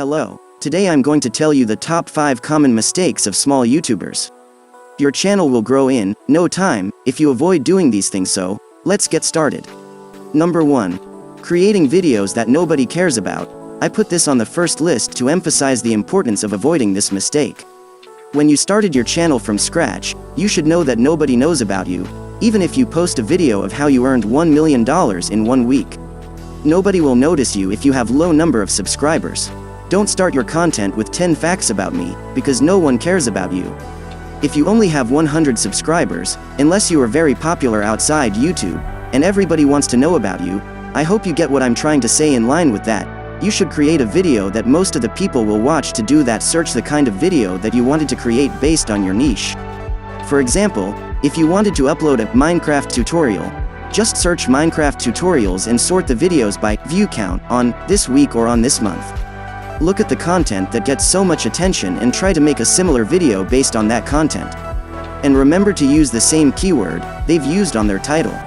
Hello. Today I'm going to tell you the top 5 common mistakes of small YouTubers. Your channel will grow in no time if you avoid doing these things, so let's get started. Number 1. Creating videos that nobody cares about. I put this on the first list to emphasize the importance of avoiding this mistake. When you started your channel from scratch, you should know that nobody knows about you, even if you post a video of how you earned $1 million in 1 week. Nobody will notice you if you have low number of subscribers. Don't start your content with 10 facts about me, because no one cares about you. If you only have 100 subscribers, unless you are very popular outside YouTube, and everybody wants to know about you, I hope you get what I'm trying to say. In line with that, you should create a video that most of the people will watch. To do that, search the kind of video that you wanted to create based on your niche. For example, if you wanted to upload a Minecraft tutorial, just search Minecraft tutorials and sort the videos by view count on this week or on this month. Look at the content that gets so much attention and try to make a similar video based on that content. And remember to use the same keyword they've used on their title,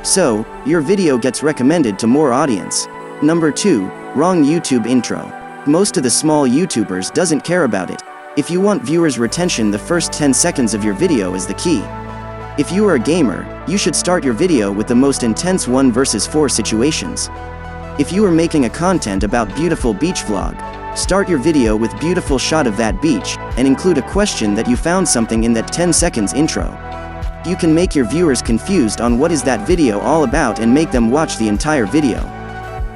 so your video gets recommended to more audience. Number 2. Wrong YouTube intro. Most of the small YouTubers doesn't care about it. If you want viewers' retention, the first 10 seconds of your video is the key. If you are a gamer, you should start your video with the most intense 1 versus 4 situations. If you are making a content about beautiful beach vlog, start your video with beautiful shot of that beach, and include a question that you found something in that 10 seconds intro. You can make your viewers confused on what is that video all about and make them watch the entire video.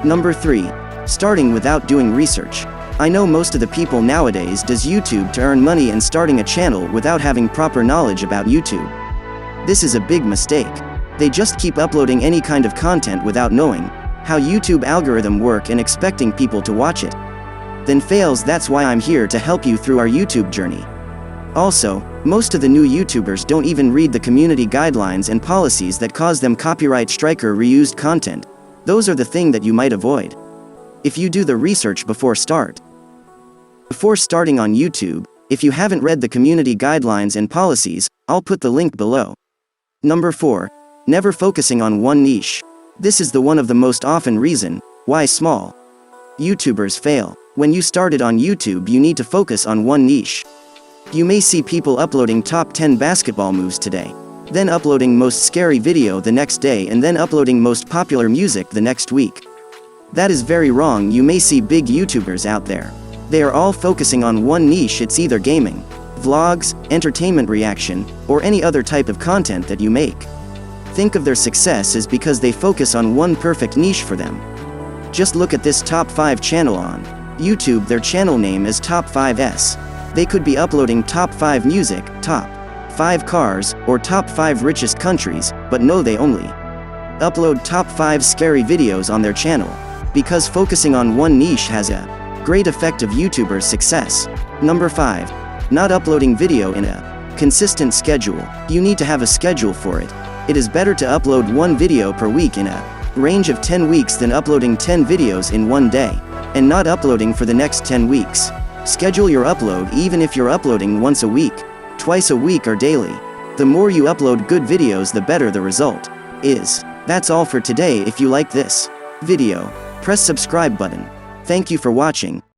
Number 3. Starting without doing research. I know most of the people nowadays does YouTube to earn money and starting a channel without having proper knowledge about YouTube. This is a big mistake. They just keep uploading any kind of content without knowing how YouTube algorithm work and expecting people to watch it. Then fails. That's why I'm here to help you through our YouTube journey. Also, most of the new YouTubers don't even read the community guidelines and policies that cause them copyright strike or reused content. Those are the thing that you might avoid if you do the research before starting on YouTube. If you haven't read the community guidelines and policies, I'll put the link below. Number 4. Never focusing on one niche. This is the one of the most often reason why small YouTubers fail. When you started on YouTube, you need to focus on one niche. You may see people uploading top 10 basketball moves today, then uploading most scary video the next day, and then uploading most popular music the next week. That is very wrong. You may see big YouTubers out there. They are all focusing on one niche. It's either gaming, vlogs, entertainment reaction, or any other type of content that you make. Think of their success as because they focus on one perfect niche for them. Just look at this top 5 channel on YouTube. Their channel name is Top 5S. They could be uploading top 5 music, top 5 cars, or top 5 richest countries, but no, they only upload top 5 scary videos on their channel, because focusing on one niche has a great effect of YouTubers' success. Number 5. Not uploading video in a consistent schedule. You need to have a schedule for it. It is better to upload 1 video per week in a range of 10 weeks than uploading 10 videos in 1 day, and not uploading for the next 10 weeks. Schedule your upload. Even if you're uploading once a week, twice a week, or daily, the more you upload good videos, the better the result is. That's all for today. If you like this video, press subscribe button. Thank you for watching.